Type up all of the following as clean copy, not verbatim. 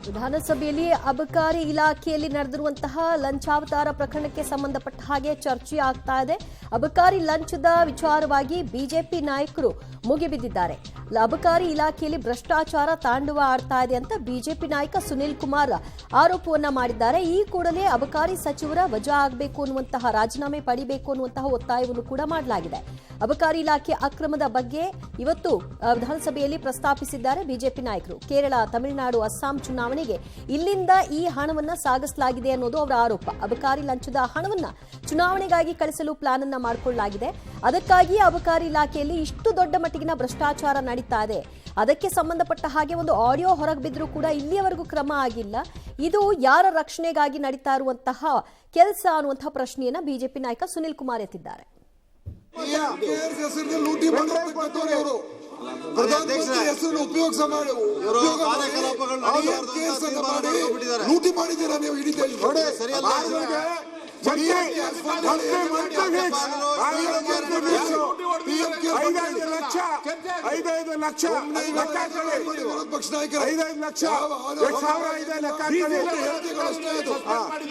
ವಿಧಾನಸಭೆಯಲ್ಲಿ ಅಬಕಾರಿ ಇಲಾಖೆಯಲ್ಲಿ ನಡೆದಿರುವಂತಹ ಲಂಚಾವತಾರ ಪ್ರಕರಣಕ್ಕೆ ಸಂಬಂಧಪಟ್ಟ ಹಾಗೆ ಚರ್ಚೆ ಆಗ್ತಾ ಇದೆ. ಅಬಕಾರಿ ಲಂಚದ ವಿಚಾರವಾಗಿ ಬಿಜೆಪಿ ನಾಯಕರು ಮುಗಿಬಿದ್ದಿದ್ದಾರೆ. ಅಬಕಾರಿ ಇಲಾಖೆಯಲ್ಲಿ ಭ್ರಷ್ಟಾಚಾರ ತಾಂಡವ ಆಡ್ತಾ ಇದೆ ಅಂತ ಬಿಜೆಪಿ ನಾಯಕ ಸುನಿಲ್ ಕುಮಾರ್ ಆರೋಪವನ್ನ ಮಾಡಿದ್ದಾರೆ. ಈ ಕೂಡಲೇ ಅಬಕಾರಿ ಸಚಿವರ ವಜಾ ಆಗಬೇಕು ಅನ್ನುವಂತಹ, ರಾಜೀನಾಮೆ ಪಡಿಬೇಕು ಅನ್ನುವಂತಹ ಒತ್ತಾಯವನ್ನು ಕೂಡ ಮಾಡಲಾಗಿದೆ. ಅಬಕಾರಿ ಇಲಾಖೆ ಅಕ್ರಮದ ಬಗ್ಗೆ ಇವತ್ತು ವಿಧಾನಸಭೆಯಲ್ಲಿ ಪ್ರಸ್ತಾಪಿಸಿದ್ದಾರೆ ಬಿಜೆಪಿ ನಾಯಕರು. ಕೇರಳ, ತಮಿಳುನಾಡು, ಅಸ್ಸಾಂ ಚುನಾವಣೆಗೆ ಇಲ್ಲಿಂದ ಈ ಹಣವನ್ನ ಸಾಗಿಸಲಾಗಿದೆ ಅನ್ನೋದು ಅವರ ಆರೋಪ. ಅಬಕಾರಿ ಲಂಚದ ಹಣವನ್ನ ಚುನಾವಣೆಗಾಗಿ ಕಳಿಸಲು ಪ್ಲಾನ್ ಅನ್ನ ಮಾಡಿಕೊಳ್ಳಲಾಗಿದೆ. ಅದಕ್ಕಾಗಿ ಅಬಕಾರಿ ಇಲಾಖೆಯಲ್ಲಿ ಇಷ್ಟು ದೊಡ್ಡ ಮಟ್ಟಿಗಿನ ಭ್ರಷ್ಟಾಚಾರ ನಡೀತಾ ಇದೆ. ಅದಕ್ಕೆ ಸಂಬಂಧಪಟ್ಟ ಹಾಗೆ ಒಂದು ಆಡಿಯೋ ಹೊರಗೆ ಬಿದ್ದರೂ ಕೂಡ ಇಲ್ಲಿಯವರೆಗೂ ಕ್ರಮ ಆಗಿಲ್ಲ. ಇದು ಯಾರ ರಕ್ಷಣೆಗಾಗಿ ನಡೀತಾ ಇರುವಂತಹ ಕೆಲಸ ಅನ್ನುವಂತಹ ಪ್ರಶ್ನೆಯನ್ನ ಬಿಜೆಪಿ ನಾಯಕ ಸುನಿಲ್ ಕುಮಾರ್ ಎತ್ತಿದ್ದಾರೆ. ಲೂಟಿ ಮಾಡಿದ್ದೀರಾ ನೀವು ಇಡೀ ದೇಶ. ಪಕ್ಷ ನಾಯಕರು 5 ಲಕ್ಷ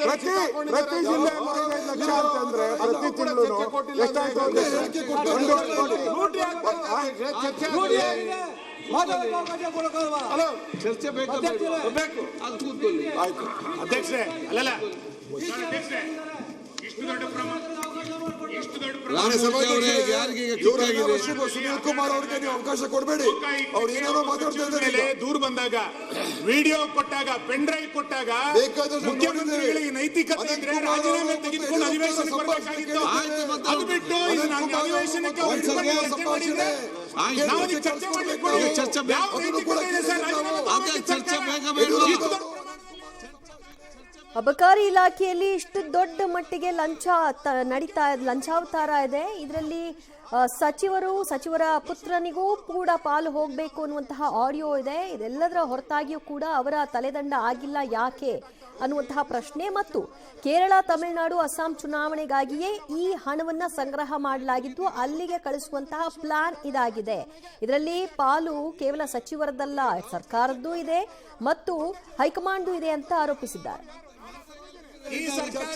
ಪ್ರತಿ ಜಿಲ್ಲೆ 5 ಲಕ್ಷ ಅಂತಂದ್ರೆ ಪ್ರತಿ ತಿಂಗಳು ಚರ್ಚೆ ಬೇಕು. ಅಧ್ಯಕ್ಷರೇ, ಅಲ್ಲಲ್ಲ ಸುನೀಲ್ ಕುಮಾರ್ ಅವರಿಗೆ ನೀವು ಅವಕಾಶ ಕೊಡಬೇಡಿ. ಅವ್ರು ಏನೇನೋ ಮಾತಾಡ್ತಾ ಇದ್ದಾರೆ. ದೂರ ಬಂದಾಗ, ವಿಡಿಯೋ ಕೊಟ್ಟಾಗ, ಪೆನ್ ಡ್ರೈವ್ ಕೊಟ್ಟಾಗ ಮುಖ್ಯಮಂತ್ರಿಗಳಿಗೆ ನೈತಿಕತೆ ಇದ್ರೆ ರಾಜೀನಾಮೆ ತೆಗೆದುಕೊಂಡು ಅಧಿವೇಶನಕ್ಕೆ ಬರಬೇಕಾಗಿತ್ತು. ಅದು ಬಿಟ್ಟು ಅಧಿವೇಶನಕ್ಕೆ ಚರ್ಚೆ ಮಾಡಲಿಕ್ಕೆ ಅಬಕಾರಿ ಇಲಾಖೆಯಲ್ಲಿ ಇಷ್ಟು ದೊಡ್ಡ ಮಟ್ಟಿಗೆ ಲಂಚಾವತಾರ ಇದೆ. ಇದರಲ್ಲಿ ಸಚಿವರ ಪುತ್ರನಿಗೂ ಕೂಡ ಪಾಲು ಹೋಗಬೇಕು ಅನ್ನುವಂತಹ ಆಡಿಯೋ ಇದೆ. ಇದೆಲ್ಲದರ ಹೊರತಾಗಿಯೂ ಕೂಡ ಅವರ ತಲೆದಂಡ ಆಗಿಲ್ಲ ಯಾಕೆ ಅನ್ನುವಂತಹ ಪ್ರಶ್ನೆ, ಮತ್ತು ಕೇರಳ, ತಮಿಳುನಾಡು, ಅಸ್ಸಾಂ ಚುನಾವಣೆಗಾಗಿಯೇ ಈ ಹಣವನ್ನ ಸಂಗ್ರಹ ಮಾಡಲಾಗಿದ್ದು ಅಲ್ಲಿಗೆ ಕಳಿಸುವಂತಹ ಪ್ಲಾನ್ ಇದಾಗಿದೆ. ಇದರಲ್ಲಿ ಪಾಲು ಕೇವಲ ಸಚಿವರದಲ್ಲ, ಸರ್ಕಾರದ್ದು ಇದೆ ಮತ್ತು ಹೈಕಮಾಂಡ್ ಇದೆ ಅಂತ ಆರೋಪಿಸಿದ್ದಾರೆ. ಈ ಸರ್ಕಾರ